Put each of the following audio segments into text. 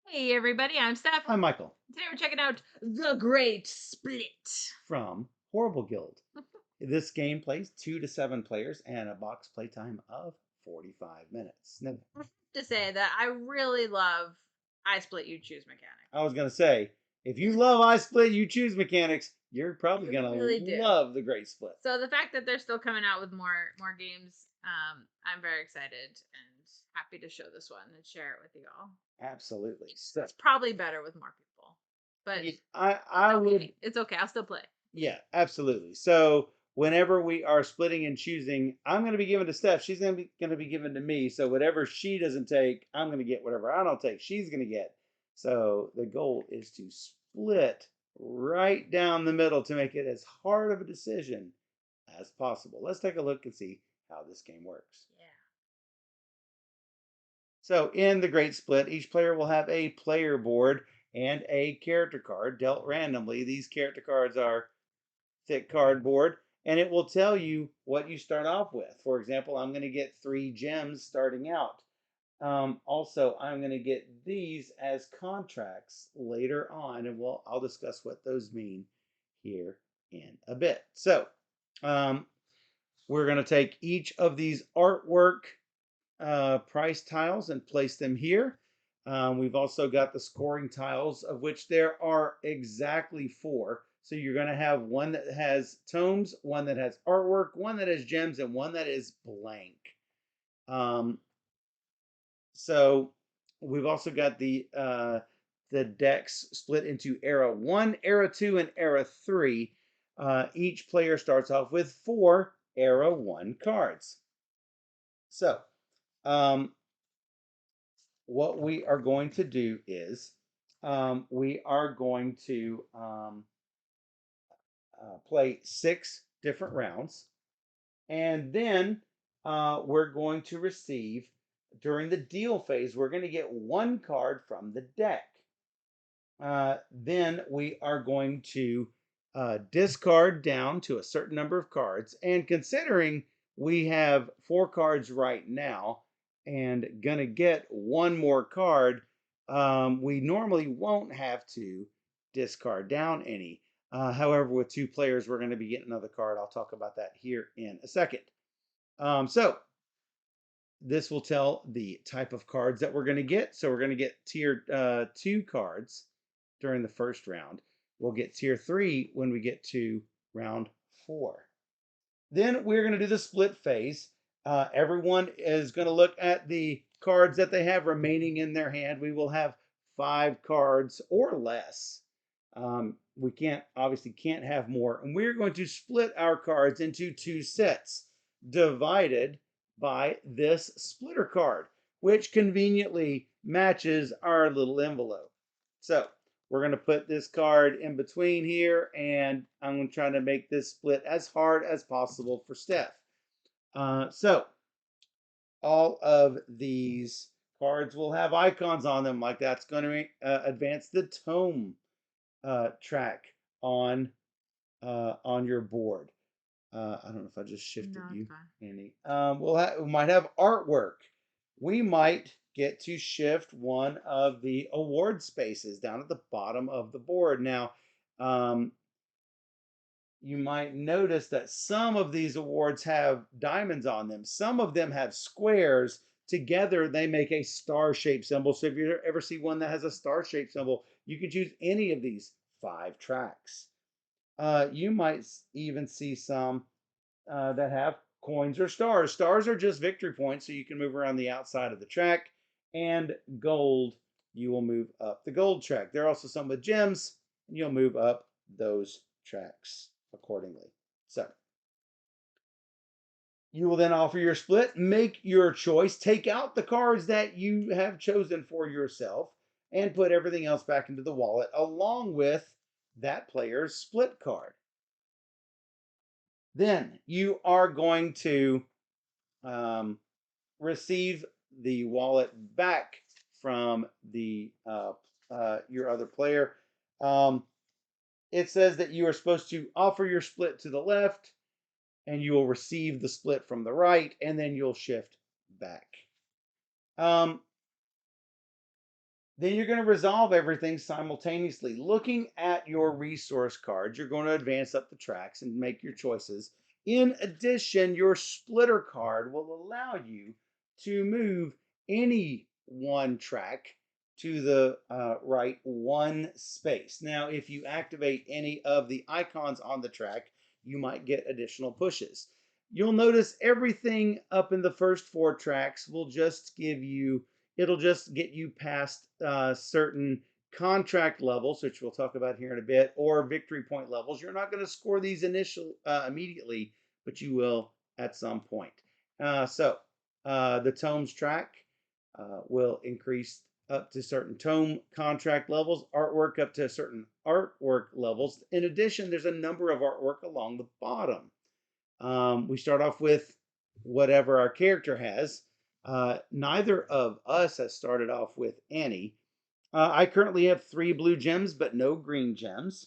Hey everybody, I'm Steph. I'm Michael Today we're checking out The Great Split. from Horrible Guild. This game plays 2 to 7 players and a box playtime of 45 minutes. Now, I have to say that I really love I Split You Choose mechanic. I was going to say, if you love I Split, you choose mechanics, you're probably I going really to do. love the Great Split. So the fact that they're still coming out with more games, I'm very excited and happy to show this one and share it with you all. Absolutely. So, It's probably better with more people, but I would, it's okay. I'll still play. yeah, absolutely. So, whenever we are splitting and choosing, I'm going to be giving to Steph. She's going to be given to me. So, whatever she doesn't take, I'm going to get. Whatever I don't take, she's going to get. So, the goal is to split right down the middle to make it as hard of a decision as possible. Let's take a look and see how this game works. Yeah. So, in the Great Split, each player will have a player board and a character card dealt randomly. These character cards are thick cardboard, and it will tell you what you start off with. For example, I'm going to get 3 gems starting out. Also, I'm going to get these as contracts later on, and I'll discuss what those mean here in a bit. So, um, we're going to take each of these artwork price tiles and place them here. We've also got the scoring tiles, of which there are exactly 4. So you're going to have one that has tomes, one that has artwork, one that has gems, and one that is blank. Um, so we've also got the decks split into era 1, era 2, and era 3. Each player starts off with 4 era 1 cards. So um, what we are going to do is we are going to play 6 different rounds, and then we're going to receive, during the deal phase, we're going to get 1 card from the deck. Then we are going to discard down to a certain number of cards, and considering we have 4 cards right now and gonna get 1 more card, we normally won't have to discard down any. However, with 2 players, we're going to be getting another card. I'll talk about that here in a second. So this will tell the type of cards that we're going to get. So we're going to get tier 2 cards during the first round. We'll get tier 3 when we get to round 4. Then we're going to do the split phase. Everyone is going to look at the cards that they have remaining in their hand. We will have 5 cards or less. We can't have more. And we're going to split our cards into 2 sets, divided by this splitter card, which conveniently matches our little envelope. So we're going to put this card in between here, and I'm going to try to make this split as hard as possible for Steph. So all of these cards will have icons on them, like that's going to advance the tome track on your board. I don't know if I just shifted No, it's you, fine. Andy. We might have artwork. We might get to shift one of the award spaces down at the bottom of the board. Now, um, you might notice that some of these awards have diamonds on them. Some of them have squares. Together, they make a star-shaped symbol. So if you ever see one that has a star-shaped symbol, you can choose any of these 5 tracks. You might even see some that have coins or stars. Stars are just victory points, so you can move around the outside of the track. And gold, you will move up the gold track. There are also some with gems, and you'll move up those tracks accordingly. So you will then offer your split, make your choice, take out the cards that you have chosen for yourself, and put everything else back into the wallet along with that player's split card. Then you are going to um, receive the wallet back from the your other player. Um, it says that you are supposed to offer your split to the left, and you will receive the split from the right, and then you'll shift back. Um, Then you're going to resolve everything simultaneously. Looking at your resource cards, you're going to advance up the tracks and make your choices. In addition, your splitter card will allow you to move any one track to the right one space. Now, if you activate any of the icons on the track, you might get additional pushes. You'll notice everything up in the first four tracks will just give you, it'll just get you past certain contract levels, which we'll talk about here in a bit, or victory point levels. You're not going to score these immediately, but you will at some point. The tomes track will increase up to certain tome contract levels, artwork up to certain artwork levels. In addition, there's a number of artwork along the bottom. We start off with whatever our character has. Neither of us has started off with any. I currently have 3 blue gems, but no green gems,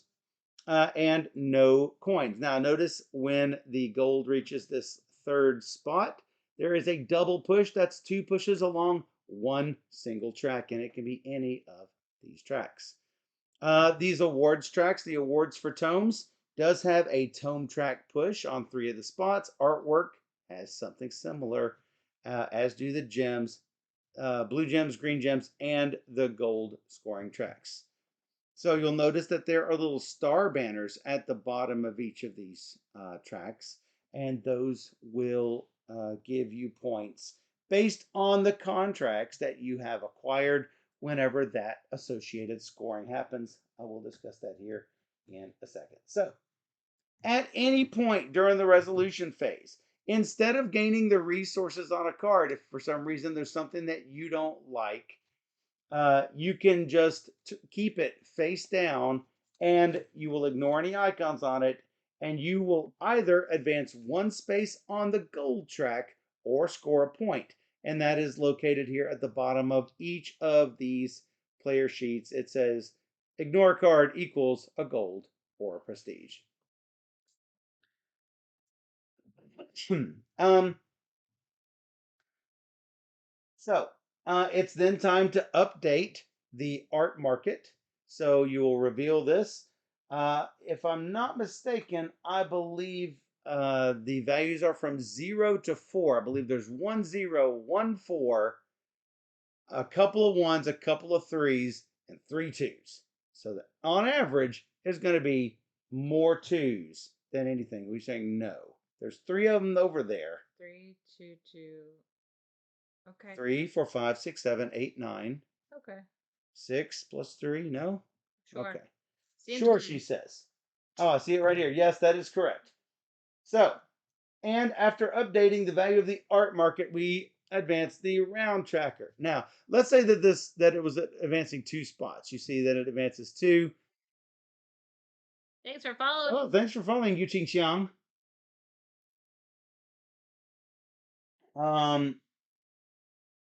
and no coins. Now, notice when the gold reaches this third spot, there is a double push. That's 2 pushes along one single track, and it can be any of these tracks. These awards tracks, the awards for tomes, does have a tome track push on 3 of the spots. Artwork has something similar, as do the gems, blue gems, green gems, and the gold scoring tracks. So you'll notice that there are little star banners at the bottom of each of these tracks, and those will give you points based on the contracts that you have acquired whenever that associated scoring happens. I will discuss that here in a second. So, at any point during the resolution phase, instead of gaining the resources on a card, if for some reason there's something that you don't like, you can just keep it face down and you will ignore any icons on it, and you will either advance one space on the gold track or score a point. And that is located here at the bottom of each of these player sheets. It says ignore card equals a gold or a prestige. um, it's then time to update the art market. So you will reveal this. If I'm not mistaken, I believe the values are from 0 to 4. I believe there's 1 0, 1 4, a couple of ones, a couple of threes, and 3 twos. So that on average, there's going to be more twos than anything. We're saying no. There's 3 of them over there. 3, 2, 2. Okay. 3, 4, 5, 6, 7, 8, 9. Okay. 6 plus 3, no? Sure. Okay. Seems Sure, good. she says. Oh, I see it right here. Yes, that is correct. So, and after updating the value of the art market, we advance the round tracker. Now, let's say that it was advancing 2 spots. You see that it advances 2. Thanks for following. Oh, thanks for following, Yu Ching Xiang.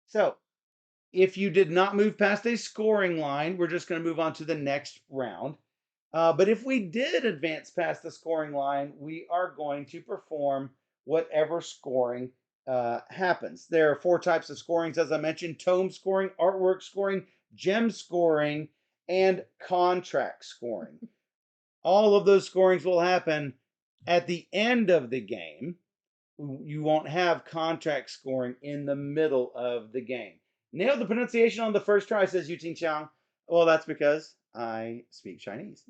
So, if you did not move past a scoring line, we're just going to move on to the next round. But if we did advance past the scoring line, we are going to perform whatever scoring happens. There are 4 types of scorings, as I mentioned: tome scoring, artwork scoring, gem scoring, and contract scoring. All of those scorings will happen at the end of the game. You won't have contract scoring in the middle of the game. Nailed the pronunciation on the first try, says Yuting Chang. Well, that's because I speak Chinese.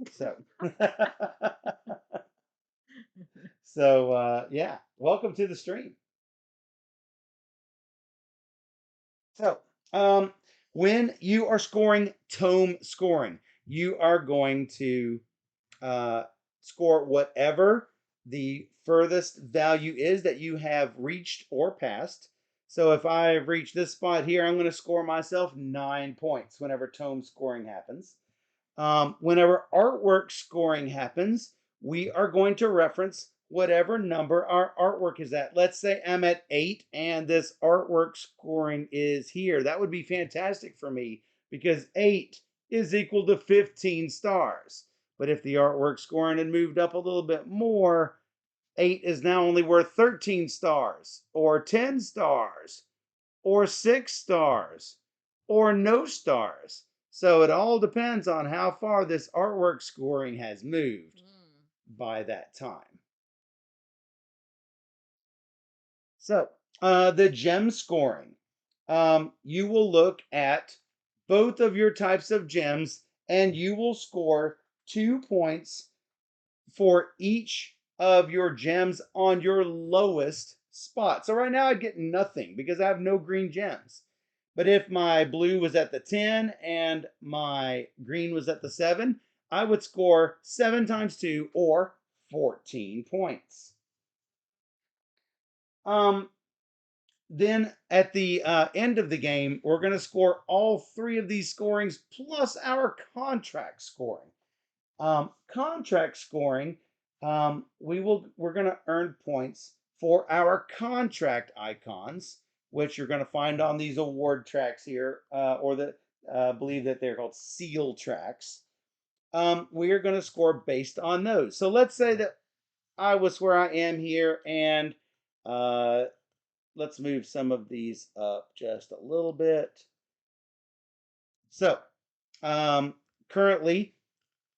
Yeah, welcome to the stream. So, when you are scoring tome scoring, you are going to score whatever the furthest value is that you have reached or passed. So if I've reached this spot here, I'm going to score myself 9 points whenever tome scoring happens. Whenever artwork scoring happens, we are going to reference whatever number our artwork is at. Let's say I'm at 8 and this artwork scoring is here. That would be fantastic for me because 8 is equal to 15 stars. But if the artwork scoring had moved up a little bit more, 8 is now only worth 13 stars, or 10 stars, or 6 stars, or no stars. So it all depends on how far this artwork scoring has moved Mm. by that time. So the gem scoring, you will look at both of your types of gems and you will score 2 points for each of your gems on your lowest spot. So right now I'd get nothing because I have no green gems. But if my blue was at the 10 and my green was at the 7, I would score 7 times 2 or 14 points. Then at the end of the game, we're going to score all 3 of these scorings plus our contract scoring. Contract scoring, we're going to earn points for our contract icons, which you're going to find on these award tracks here, or the believe that they're called seal tracks. We are going to score based on those. So let's say that I was where I am here, and let's move some of these up just a little bit. So currently,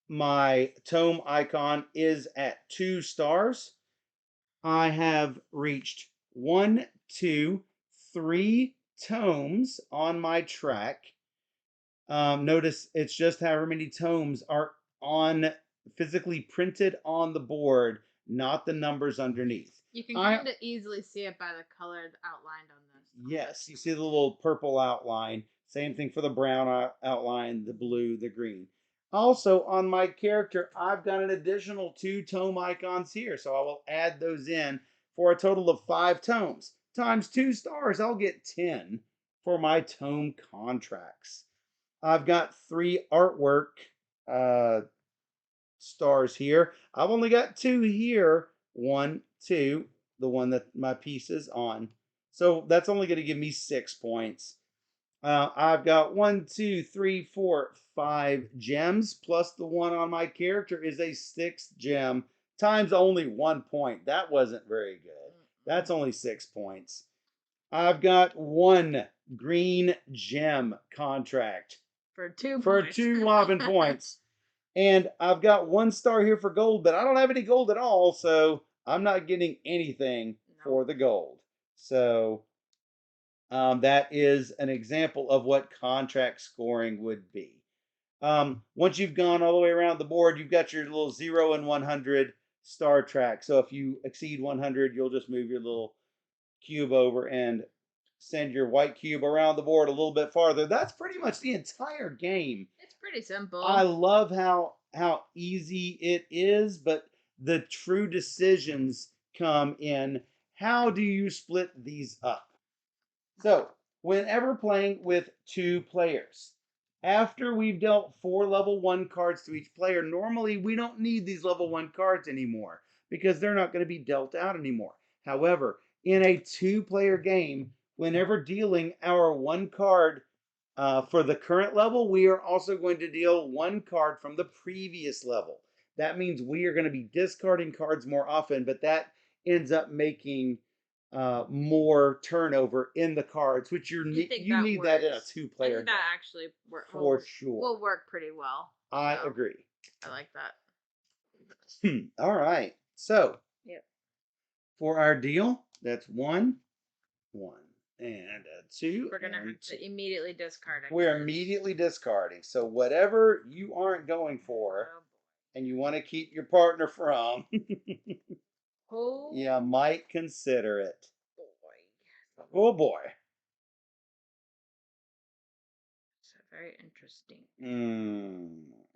my tome icon is at 2 stars. I have reached 1, 2, 3 tomes on my track. Notice it's just however many tomes are on physically printed on the board, not the numbers underneath. You can kind of easily see it by the colored outline on this. Yes, you see the little purple outline. Same thing for the brown outline, the blue, the green. Also, on my character, I've got an additional 2 tome icons here, so I will add those in for a total of 5 tomes. Times 2 stars, I'll get 10 for my tome contracts. I've got 3 artwork stars here. I've only got 2 here. 1, 2, the one that my piece is on. So that's only going to give me 6 points. I've got 1, 2, 3, 4, 5 gems, plus the one on my character is a 6th gem, times only 1 point. That wasn't very good. That's only 6 points. I've got 1 green gem contract for 2 for points. 2 whopping points. And I've got 1 star here for gold, but I don't have any gold at all, so I'm not getting anything for the gold. So that is an example of what contract scoring would be. Once you've gone all the way around the board, you've got your little 0 and 100 star track. So if you exceed 100, you'll just move your little cube over and send your white cube around the board a little bit farther. That's pretty much the entire game. It's pretty simple. I love how easy it is, but the true decisions come in how do you split these up? So, whenever playing with 2 players, after we've dealt 4 level 1 cards to each player, normally we don't need these level 1 cards anymore because they're not going to be dealt out anymore. However, in a 2-player game, whenever dealing our 1 card for the current level, we are also going to deal 1 card from the previous level. That means we are going to be discarding cards more often, but that ends up making more turnover in the cards, which you need that in a 2-player game. That actually for sure will work pretty well. I agree. I like that. All right. So yep. For our deal, that's 1, 1, and a 2. We're gonna have to immediately discard it. We're immediately discarding. So whatever you aren't going for, and you want to keep your partner from, you might consider it. Oh boy. It's very interesting.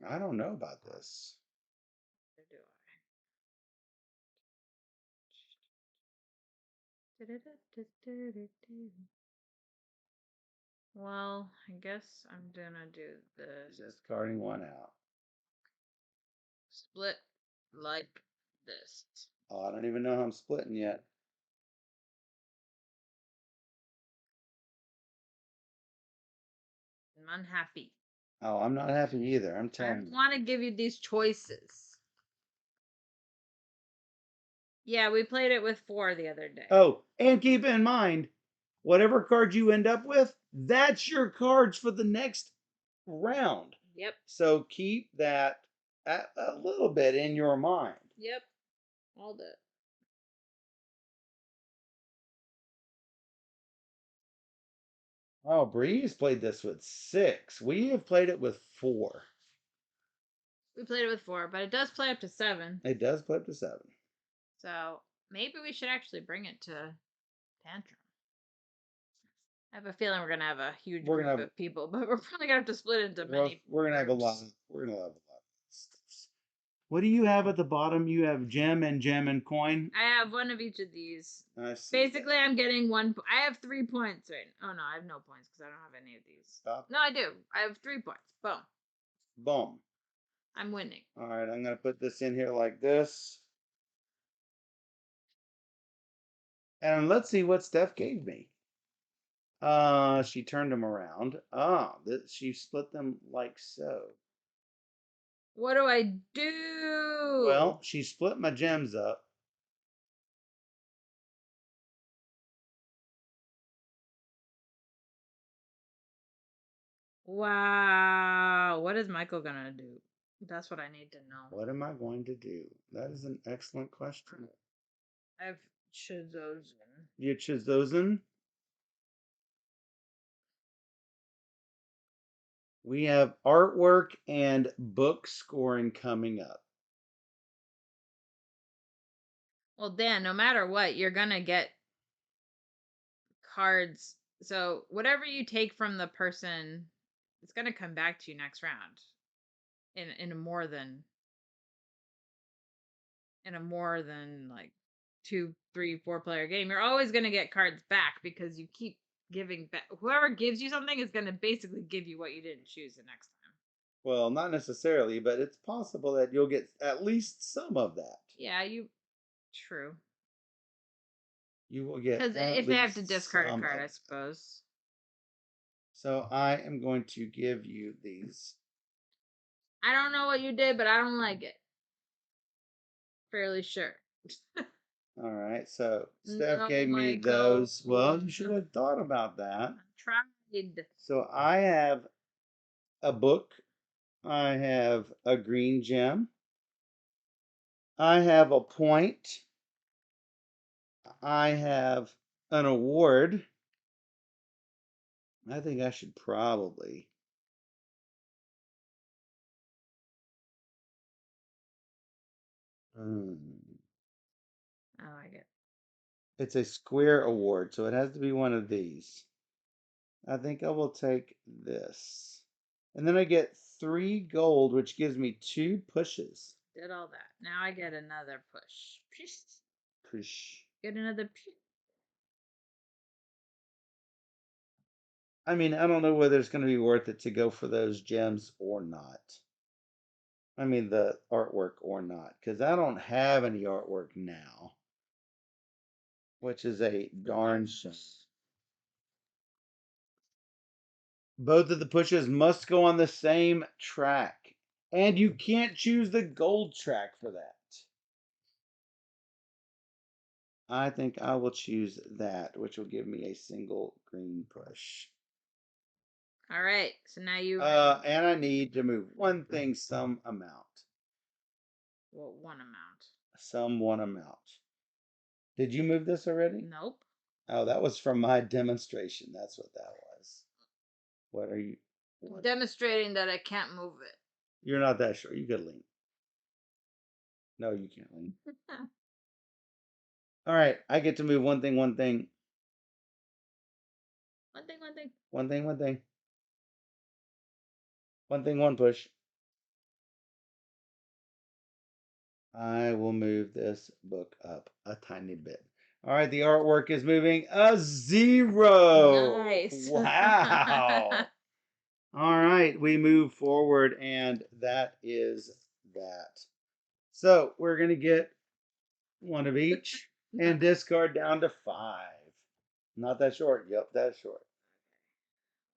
I don't know about this. Well, I guess I'm gonna do this. Discarding 1 out. Split like this. Oh, I don't even know how I'm splitting yet. I'm unhappy. Oh, I'm not happy either. I'm telling you. I want to give you these choices. Yeah, we played it with 4 the other day. Oh, and keep in mind, whatever card you end up with, that's your cards for the next round. Yep. So keep that a little bit in your mind. Yep. Hold it. Oh, Breeze played this with 6. We have played it with 4. We played it with 4, but it does play up to 7. It does play up to 7. So maybe we should actually bring it to Tantrum. I have a feeling we're gonna have a huge We're group gonna have of people, but we're probably gonna have to split into many. we're gonna have a lot. groups. We're gonna have a lot. What do you have at the bottom? You have gem and coin. I have one of each of these. I see. Basically, I'm getting one. I have 3 points right. Oh no, I have no points because I don't have any of these. Stop. No, I do. I have 3 points. Boom. Boom. I'm winning. All right, I'm gonna put this in here like this, and let's see what Steph gave me. She turned them around. She split them like so. What do I do? Well, she split my gems up. Wow. What is Michael gonna do? That's what I need to know. What am I going to do? That is an excellent question. I've chosen. You choose those in. We have artwork and book scoring coming up. Well, Dan, no matter what, you're gonna get cards. So whatever you take from the person, it's gonna come back to you next round. In a more than like 2, 3, 4 player game, you're always gonna get cards back because you keep giving back. Whoever gives you something is gonna basically give you what you didn't choose the next time. Well, not necessarily, but it's possible that you'll get at least some of that. Yeah, true. You will get Because at if they have to least discard a some card, of I it. suppose. So I am going to give you these. I don't know what you did, but I don't like it. Fairly sure. All right. So Steph No, gave me Michael. those. Well, you should have thought about that. Tried. So I have a book. I have a green gem. I have a point. I have an award. I think I should probably. I like it. It's a square award, so it has to be one of these. I think I will take this. And then I get 3 gold, which gives me 2 pushes. Did all that. Now I get another push. Push. Get another. I mean, I don't know whether it's going to be worth it to go for those gems or not. I mean, the artwork or not, because I don't have any artwork now, which is a darn shame. Both of the pushes must go on the same track, and you can't choose the gold track for that. I think I will choose that, which will give me a single green push. All right. So now you. And I need to move one thing some amount. Well, one amount. Some one amount. Did you move this already? Nope. Oh, that was from my demonstration. That's what that was. What are you? What? Demonstrating that I can't move it. You're not that sure. You could lean. No, you can't lean. All right, I get to move one thing, one thing. One thing, one thing. One thing, one thing. One thing, one push. I will move this book up a tiny bit. All right, the artwork is moving a 0. Nice. Wow. All right, we move forward, and that is that. So we're going to get one of each and discard down to 5. Not that short. Yep, that's short.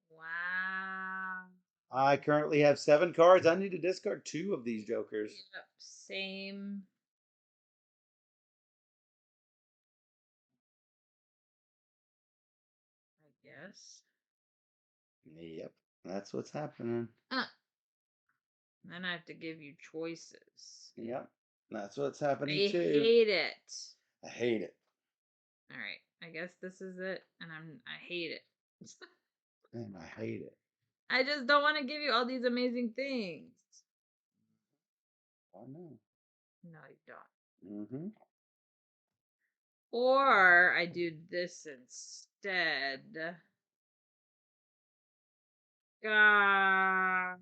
Wow. I currently have 7 cards. I need to discard 2 of these jokers. Yep. Same. I guess. Yep. That's what's happening. Uh, then I have to give you choices. Yep. That's what's I happening too. hate it. I hate it. All right, I guess this is it, and I hate it. And I hate it. I just don't want to give you all these amazing things. I know. No, you don't. Mm-hmm. Or I do this instead. All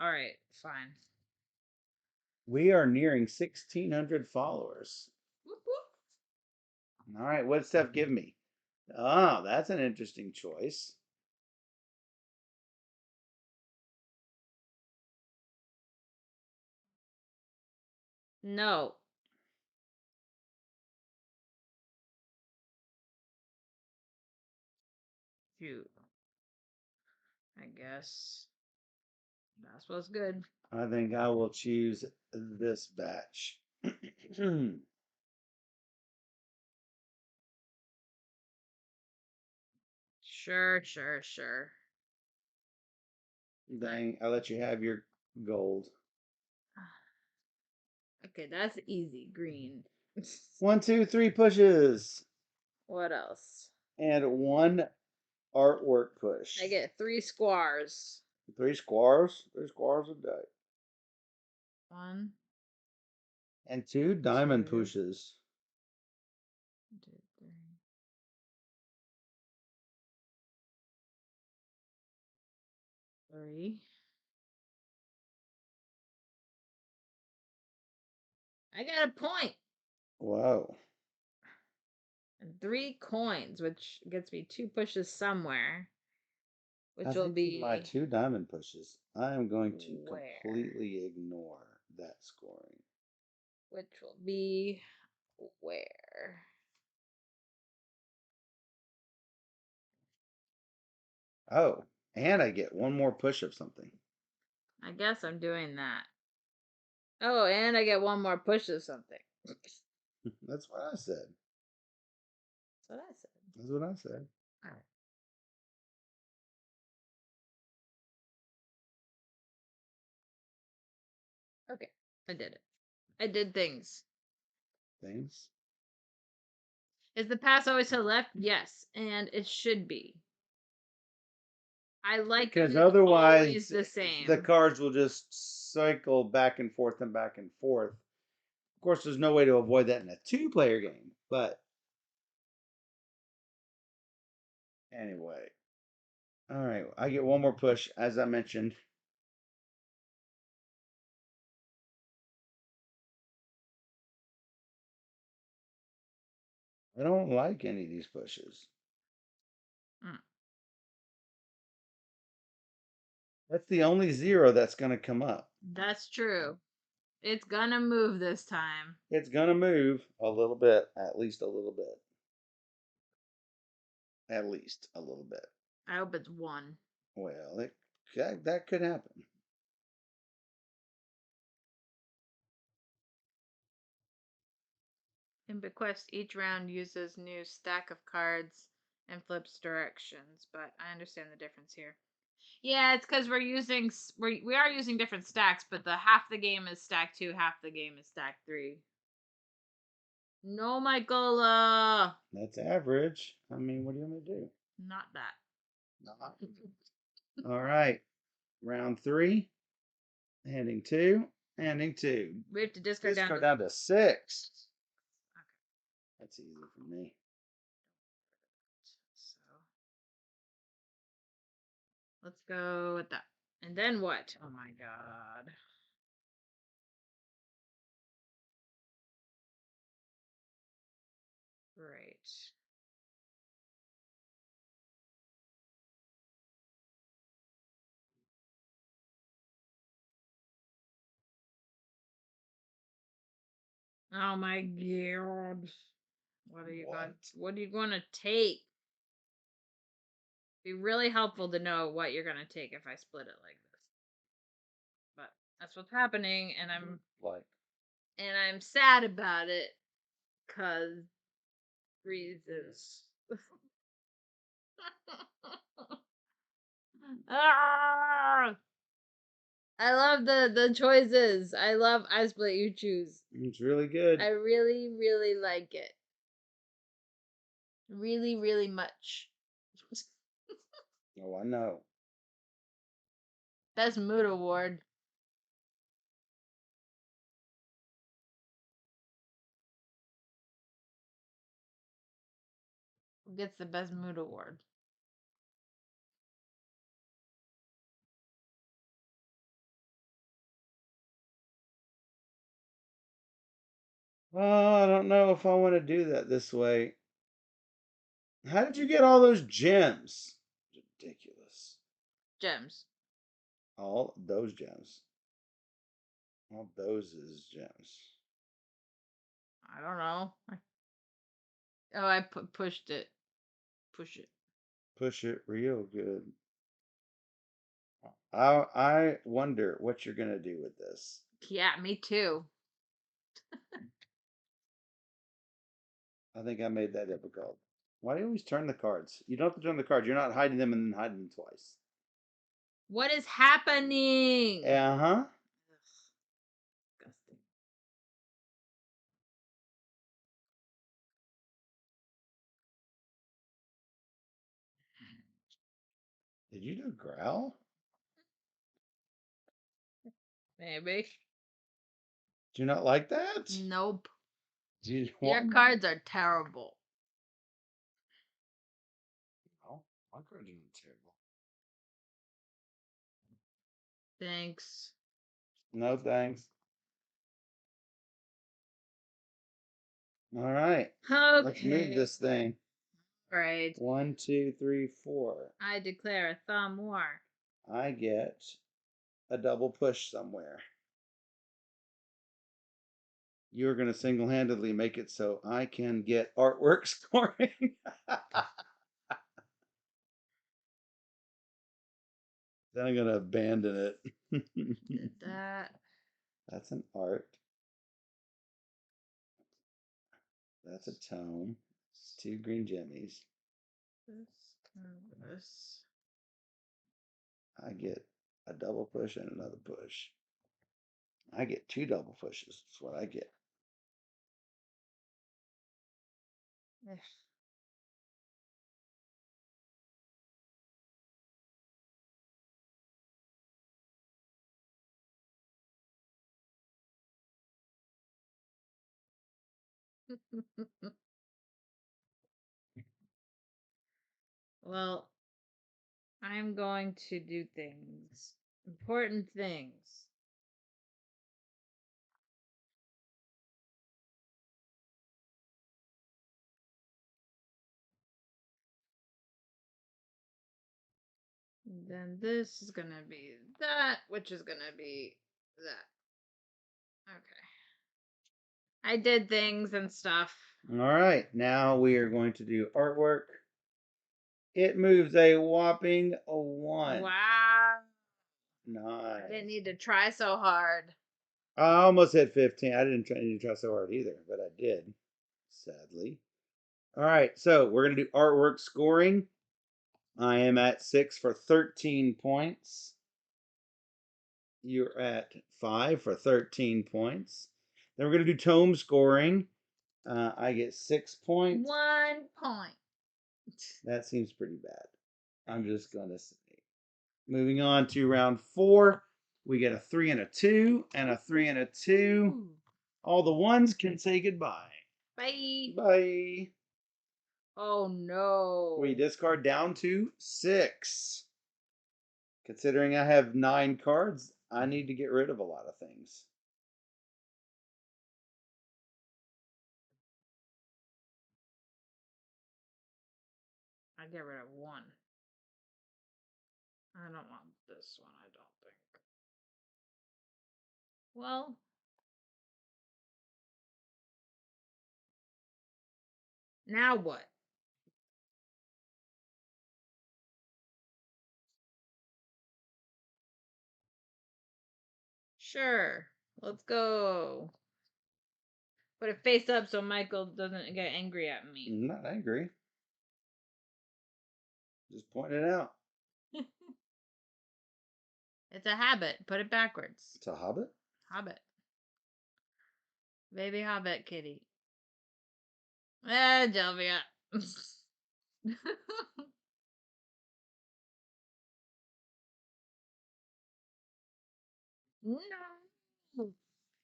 right, fine. We are nearing 1,600 followers. Whoop, whoop. All right, what's Steph give me? Oh, that's an interesting choice. No. Shoot. I guess that's what's good. I think I will choose this batch. Sure, sure, sure. Dang, I let you have your gold. Okay, that's easy. Green. 1, 2, 3 pushes. What else? And 1 artwork push. I get 3 squares. 3 squares. 3 squares a day. 1, And 2 diamond 2, pushes. 2, 3. 3. I got a point. Whoa. And 3 coins, which gets me 2 pushes somewhere. I Which will think my be 2 diamond pushes. I am going to where? completely ignore that scoring. Which will be where? Oh, and I get 1 more push of something. I guess I'm doing that. Oh, and I get 1 more push of something. That's That's what I said. what I said. That's what I said. All right. Okay. I did it. I did things. Thanks. Is the pass always to the left? Yes. And it should be. I like Because it always otherwise, the the same. cards will just cycle back and forth and back and forth. Of course, there's no way to avoid that in a 2-player game. But anyway. All right. I get 1 more push, as I mentioned. I don't like any of these pushes. Mm, That's the only 0 that's going to come up. that's true. It's gonna move this time. It's going to move a little bit, at least a little bit. At least a little bit. I hope it's 1. Well, that could happen. In Bequest, each round uses new stack of cards and flips directions, but I understand the difference here. Yeah, it's because we are using different stacks, but the half the game is stack 2, half the game is stack 3. No, Michael, That's average. I mean, what do you want me to do? not that. Not. All right. Round 3. Handing 2. Handing 2. We have to discard down Discard to down to 6. okay. That's easy for me. So let's go with that. And then what? Oh my god. Great. Oh my god. What? What are you gonna take? Be really helpful to know what you're gonna take if I split it like this. But that's what's happening Like, and I'm sad about it cause reasons. Ah! I love the choices. I love I split you choose. It's really good. I really, really like it. Really, really much. Oh, I know. Best mood award. Who gets the best mood award? Well, I don't know if I want to do that this way. How did you get all those gems? Ridiculous. Gems. All those gems. All those is gems. I don't know. Oh, I pushed it. Push it. Push it real good. I wonder what you're gonna do with this. Yeah, me too. I think I made that difficult. Why do you always turn the cards? You don't have to turn the cards. You're not hiding them and then hiding them twice. What is happening? Uh huh. Ugh, disgusting. Did you do growl? Maybe. Do you not like that? Nope. Do you Your want? cards are terrible. Oh, my cards are terrible. Thanks. No thanks. All right. Let's move Okay. this thing. Right. 1, 2, 3, 4. I declare a thumb war. I get a double push somewhere. You're going to single handedly make it so I can get artwork scoring. Then I'm going to abandon it. Did that. That's an art. That's a tome. It's 2 green jimmies. This. I get a double push and another push. I get 2 double pushes. That's what I get. This. Well, I'm going to do things. Important things. Then this is gonna be that, which is gonna be that. Okay. I did things and stuff. All right, now we are going to do artwork. It moves a whopping 1. Wow. I didn't Nice. need to try so hard. I almost hit 15. I didn't need to try so hard either, but I did, sadly. All right, so we're going to do artwork scoring. I am at 6 for 13 points. You're at 5 for 13 points. Then we're going to do tome scoring. I get 6 points. 1 point. That seems pretty bad. I'm just going to say. Moving on to round 4. We get a 3 and a 2, and a 3 and a 2. All the ones can say goodbye. Bye. Bye. Oh no. We discard down to 6. Considering I have 9 cards, I need to get rid of a lot of things. I get rid of 1. I don't want this one, I don't think. Well, now what? Sure. Let's go. Put it face up so Michael doesn't get angry at me. I'm not angry. Just pointing it out. It's a habit. Put it backwards. It's a hobbit. Hobbit. Baby hobbit kitty. Eh, Jelvia. No.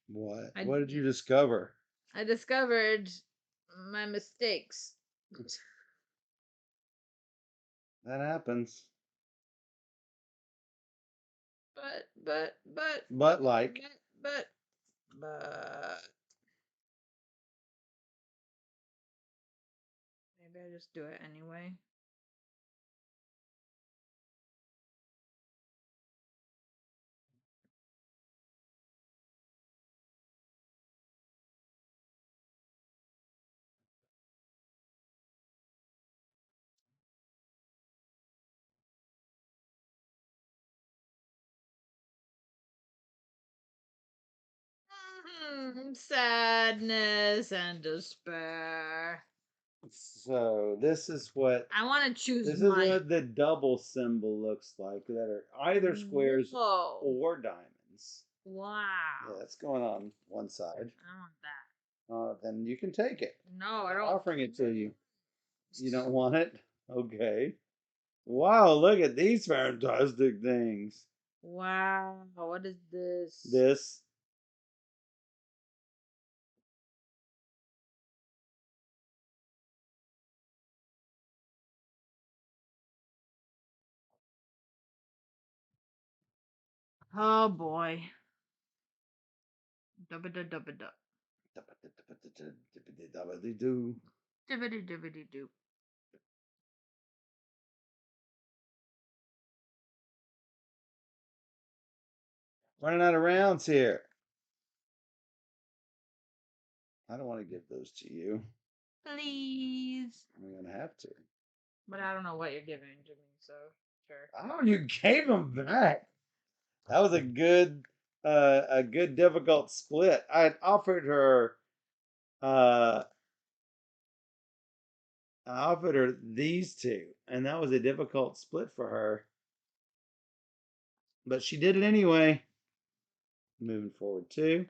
What? I What did you discover? I discovered my mistakes. That happens. But But like, but but maybe I just do it anyway. Sadness and despair. so this is what I want to choose this is money. what the double symbol looks like. That are either squares Whoa. or diamonds. Yeah, Wow. that's going on one side. I want that. Then you can take it. No, I I'm don't. offering it to you. You don't want it? Okay. Wow, look at these fantastic things. Wow. What is this? This. Oh boy. Dubba da dubba da. Dibbity dibbity doo. Running out of rounds here. I don't want to give those to you. Please. I'm going to have to. But I don't know what you're giving to me, so sure. Oh, you gave them back. That was a good difficult split. I had offered her, uh, I offered her these two, and that was a difficult split for her. But she did it anyway. Moving forward two.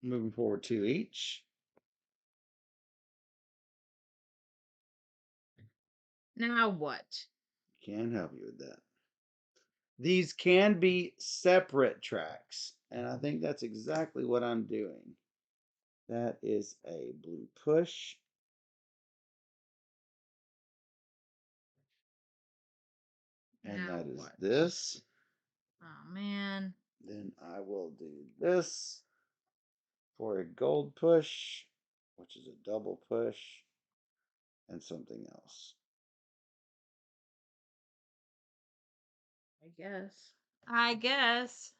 Moving forward two each. Now what? Can't help you with that. These can be separate tracks, and I think that's exactly what I'm doing. That is a blue push, and Now that is what? this. Oh man. Then I will do this for a gold push, which is a double push, and something else. I guess. I guess.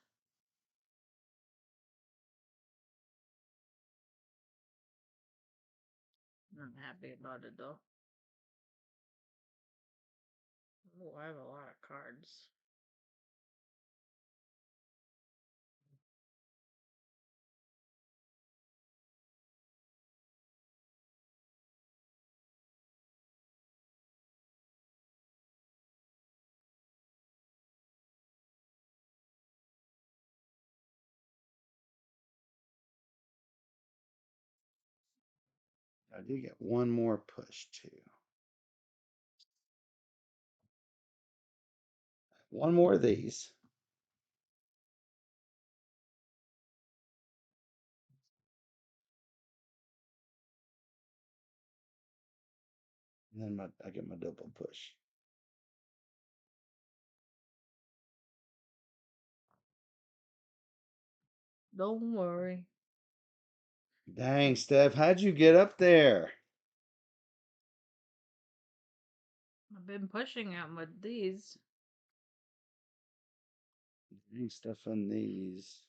I'm happy about it though. Oh, I have a lot of cards. I do get one more push too. One more of these. And then I get my double push. Don't worry. Dang, Steph, how'd you get up there? I've been pushing him with these. Dang, Steph on these.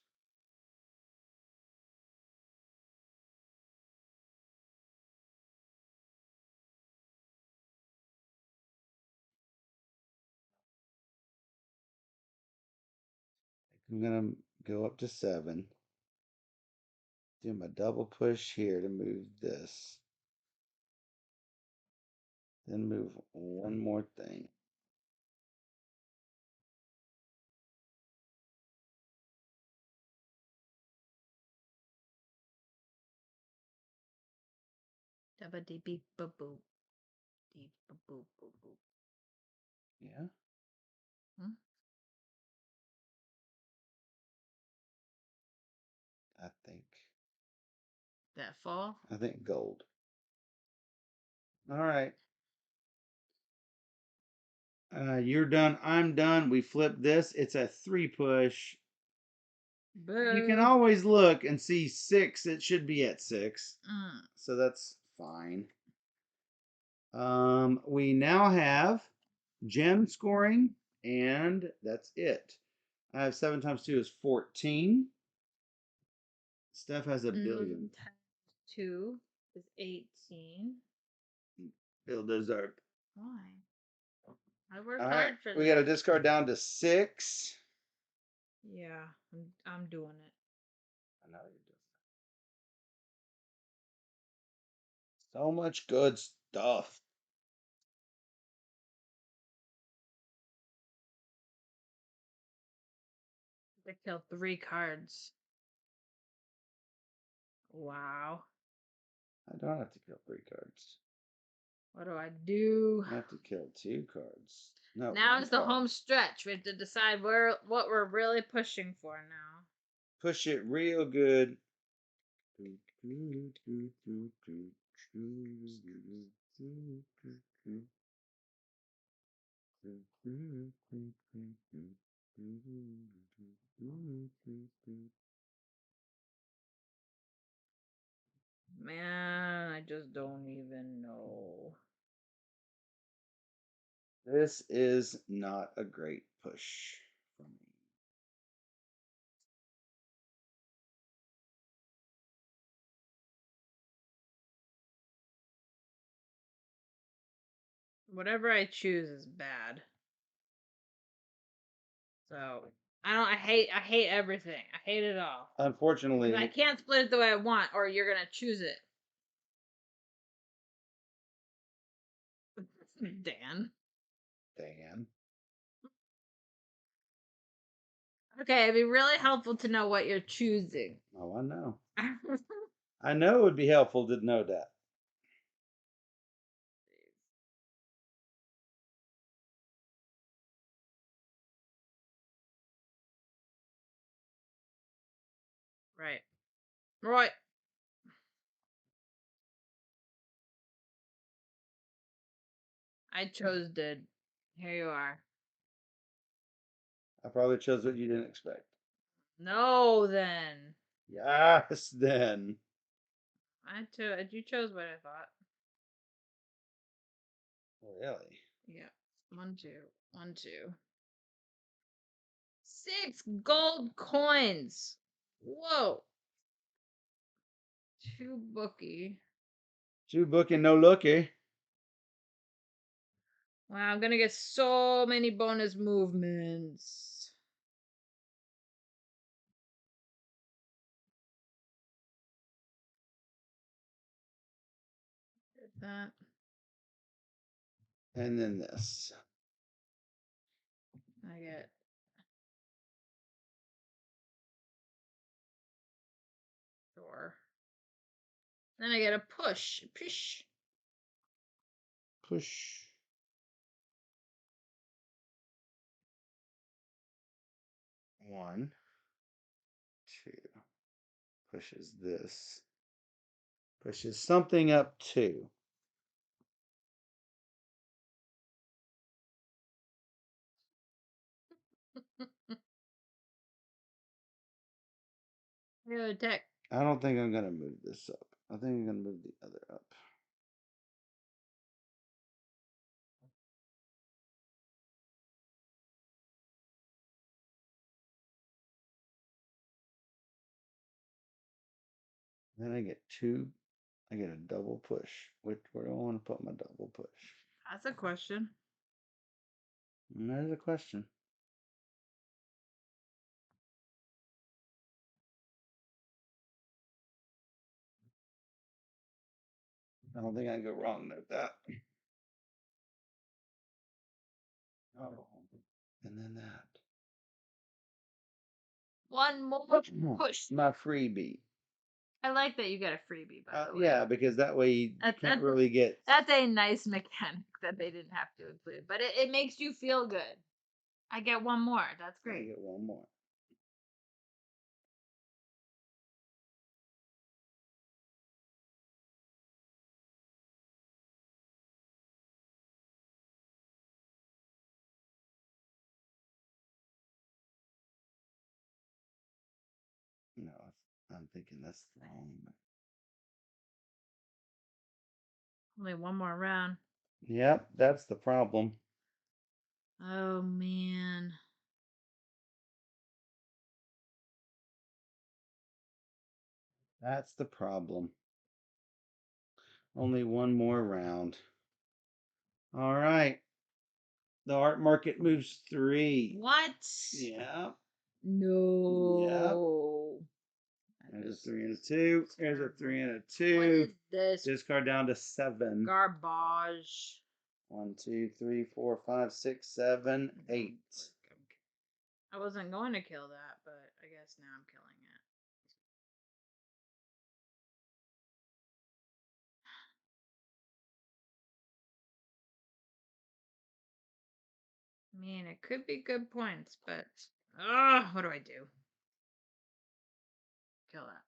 I'm gonna go up to 7. Do my double push here to move this. Then move one more thing. Dabba dee beep ba boop. Dee ba boop boop boop. Yeah, Hmm? I think. That fall? I think gold. All right. You're done. I'm done. We flip this. It's a 3 push. You can Boo. always look and see 6. It should be at 6. Mm. So that's fine. We now have gem scoring, and that's it. I have 7 times 2 is 14. Steph has a billion. Times 2 is 18. Bill deserved. Why? I worked All right, hard for we got to this. discard down to 6. Yeah, I'm doing it. I know you're doing so much good stuff. I killed 3 cards. Wow. I don't have to kill 3 cards. What do I do? I have to kill 2 cards. No, Now 1 is the card. home stretch. We have to decide what we're really pushing for now. Push it real good. Man, I just don't even know. This is not a great push for me. Whatever I choose is bad. So I hate everything. I hate it all. I Unfortunately, can't split it the way I want, or you're gonna choose it. Dan. Dan. Okay, it'd be really helpful to know what you're choosing. Oh, I know. I know it would be helpful to know that. Right. Right. I chose did. Here you are. I probably chose what you didn't expect. No, then. Yes, then. You chose what I thought. Really? Yeah. 1, 2, 1, 2. 6 gold coins. Whoa. 2 bookie. 2 booking, no looky. Wow, I'm gonna get so many bonus movements. That And then this. I get sure. Then I get a push. Push. Push. 1, 2. Pushes this. Pushes something up 2. Go attack. I don't think I'm going to move this up. I think I'm going to move the other up. Then I get 2. I get a double push. Where do I want to put my double push? That's a question. And that is a question. I don't think I can go wrong with that. Oh, and then that. One more push. My freebie. I like that you get a freebie, by the way. Yeah, because that way you That, can't that, really get. that's a nice mechanic that they didn't have to include, but it makes you feel good. I get one more. That's I great. get one more. No, I'm thinking that's wrong. Only one more round. Yep, that's the problem. Oh man. That's the problem. Only one more round. All right. The art market moves 3. What? Yep. Yep. No. That There's a is 3 and a 2. There's a terrible. 3 and a What 2. is this Discard down to 7. garbage? 1, 2, 3, 4, 5, 6, 7, 8. I wasn't going to kill that, but I guess now I'm killing it. I mean, it could be good points, but what do I do? Kill that.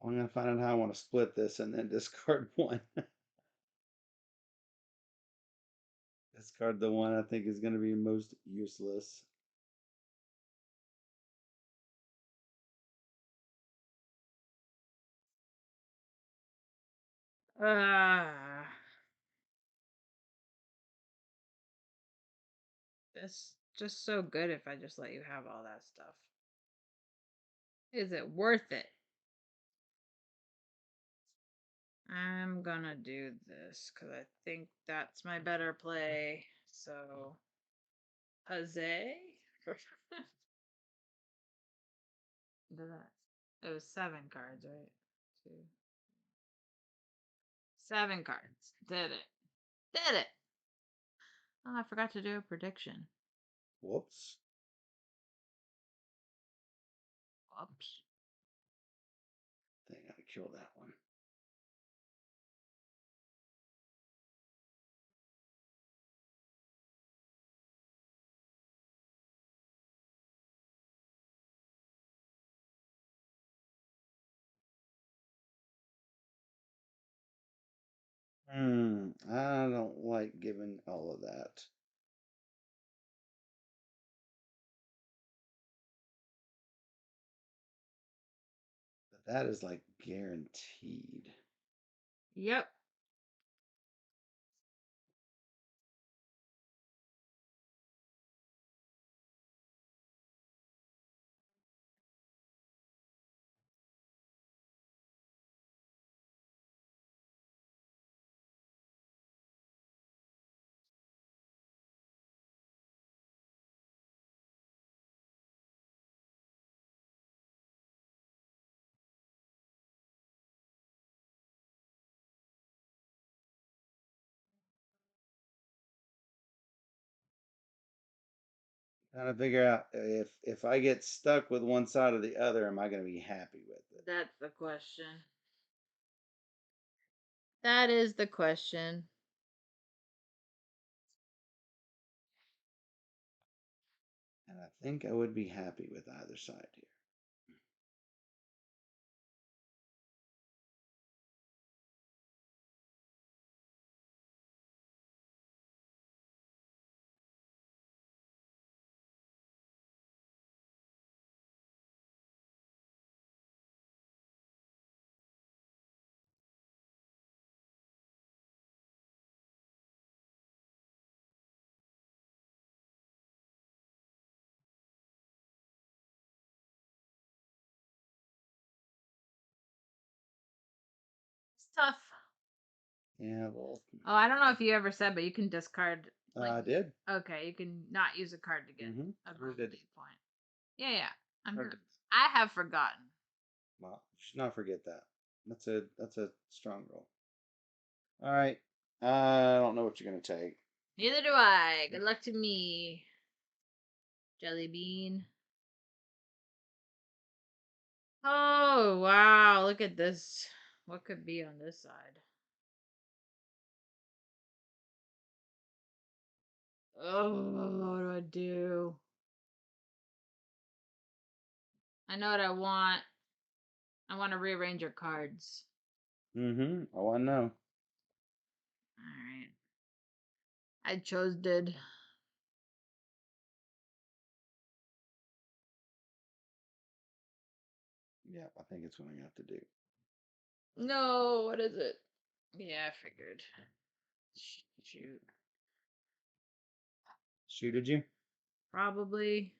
I'm going to find out how I want to split this and then discard one. Discard the one I think is going to be most useless. Uh, it's just so good if I just let you have all that stuff. Is it worth it? I'm gonna do this because I think that's my better play. So, Jose? It was 7 cards, right? Two, 7 cards. Did it. Did it. Oh, I forgot to do a prediction. Whoops. Whoops. I think I gotta kill that one. I don't like giving all of that. But that is like guaranteed. Yep. Trying to figure out if I get stuck with one side or the other, am I going to be happy with it? That's the question. That is the question. And I think I would be happy with either side here. Tough. Yeah, well, Oh, I don't know if you ever said, but you can discard like I did. okay, you can not use a card to get Mm-hmm. a I did. bonus point. Yeah, yeah. I did. I have forgotten. Well, you should not forget that. That's a strong roll. All right. I don't know what you're gonna take. Neither do I. Good luck to me. Jelly bean. Oh wow, look at this. What could be on this side? Oh, what do I do? I know what I want. I want to rearrange your cards. Mm-hmm. Oh, I know. Alright. I chose did. Yeah, I think it's what I have to do. No, what is it? Yeah, I figured. Shoot. Shooted you? Probably.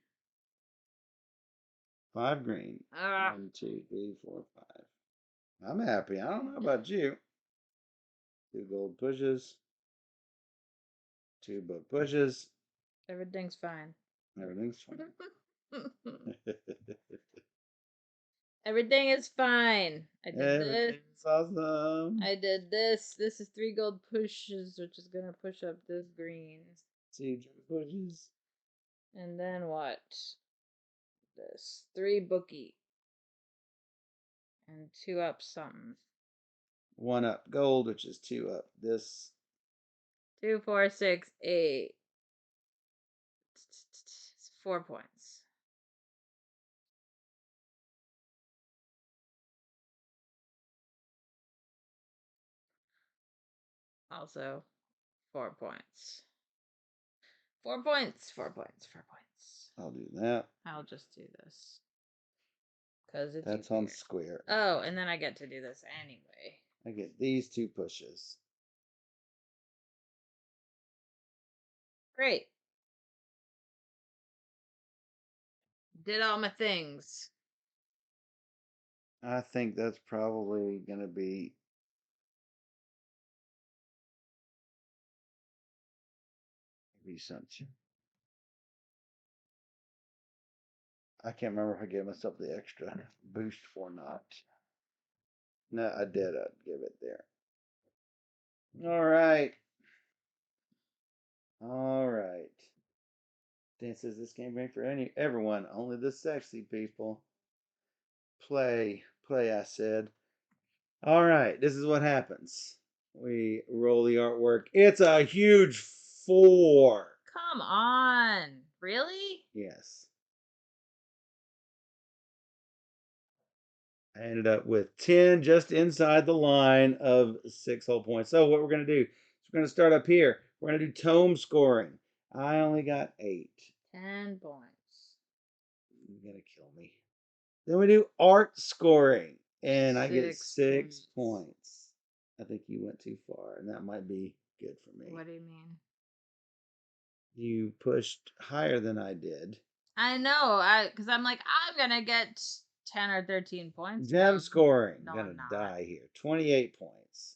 5 green. Ah, 1, 2, 3, 4, 5. I'm happy. I don't know about you. 2 gold pushes. 2 book pushes. everything's fine. Everything's fine. Everything is fine. I did this. Everything's awesome. I did this. This is 3 gold pushes, which is gonna push up this green. 2 pushes. And then what? This 3 bookie and 2 up something. 1 up gold, which is 2 up this. 2, 4, 6, 8. 4 points. Also 4 points. 4 points. 4 points. 4 points. I'll do that. I'll just do this because it's That's on easier. square. Oh, and then I get to do this anyway. I get these 2 pushes. Great. Did all my things. I think that's probably going to be something. I can't remember if I gave myself the extra boost or not. No, I did. I'd give it there. All right. All right. Dan says this game ain't for everyone, only the sexy people. Play, play, I said. All right, this is what happens. We roll the artwork. It's a huge 4. Come on. Really? Yes. I ended up with 10 just inside the line of 6 whole points. So what we're going to do is we're going to start up here. We're going to do tome scoring. I only got 8. 10 points. You're going to kill me. Then we do art scoring. And I get 6 6 points. points. I think you went too far, and that might be good for me. What do you mean? You pushed higher than I did. I know, because I'm like, I'm gonna get 10 or 13 points. Gem No, scoring. no, Gonna I'm not. die here. 28 points.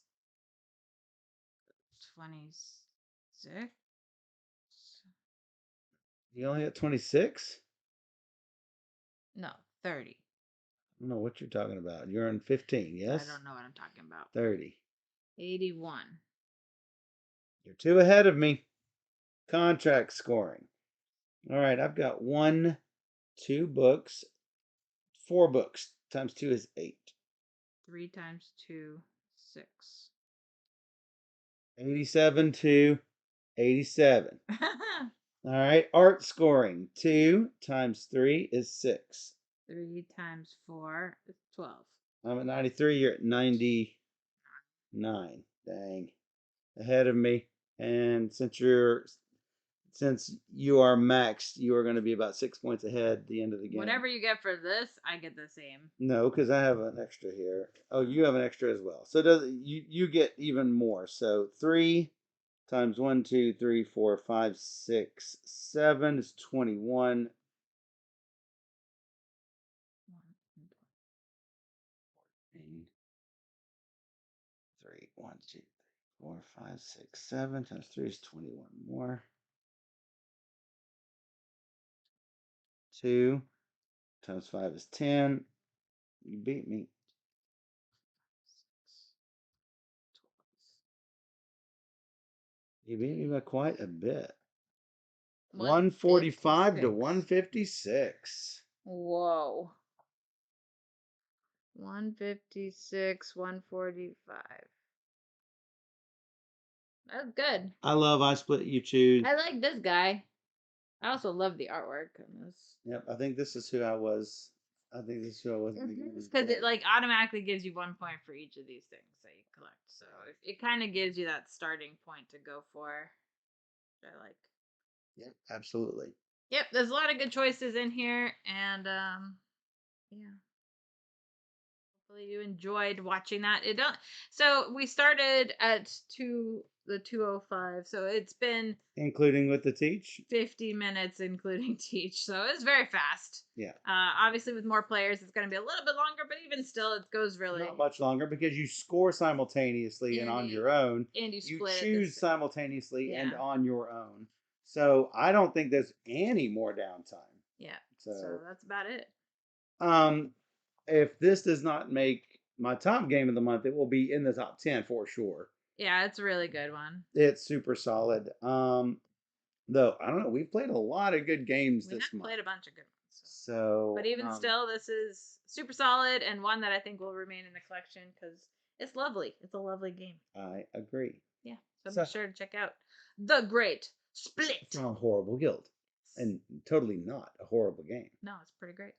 26. You only got 26? No, 30. I don't know what you're talking about. You're on 15, yes? I don't know what I'm talking about. 30. 81. You're 2 ahead of me. Contract scoring. All right, I've got 1, 2 books, 4 books. Times 2 is 8. 3 times 2, 6. 87 to 87. All right, art scoring. 2 times 3 is 6. 3 times 4 is 12. I'm at 93. You're at 99. Dang. Ahead of me. And since you are maxed, you are going to be about 6 points ahead at the end of the game. Whatever you get for this, I get the same. No, because I have an extra here. Oh, you have an extra as well. So does you get even more. So 3 times 1, 2, 3, 4, 5, 6, 7 is 21. 3 1, 2, 3, 4, 5, 6, 7 times 3 is 21 more. 2 times 5 is 10. You beat me. You beat me by quite a bit. 145 to 156. 156. Whoa. 156, 145. That's good. I love I Split You Choose. I like this guy. I also love the artwork on this. Yep, I think this is who I was. I think this is who I was in the game. Because it like automatically gives you 1 point for each of these things that you collect. So it kind of gives you that starting point to go for. Which I like. Yep, absolutely. Yep, there's a lot of good choices in here, and yeah. Hopefully you enjoyed watching that. It don't. So we started at the 2:05. So it's been Including with the teach. 50 minutes, including teach. So it's very fast. Yeah. Obviously, with more players, it's going to be a little bit longer, but even still, it goes really. Not much longer because you score simultaneously and And on you, your own. and you You split it choose this. simultaneously and Yeah. on your own. So I don't think there's any more downtime. Yeah. So So that's about it. um if this does not make my top game of the month, it will be in the top 10 for sure. Yeah, it's a really good one. It's super solid. Though I don't know, we've played a lot of good games We this have month. played a bunch of good ones. So But even still, this is super solid and one that I think will remain in the collection because it's lovely. It's a lovely game. I agree. Yeah. So So make sure to check out The Great Split. from a horrible guild. And totally not a horrible game. No, it's pretty great.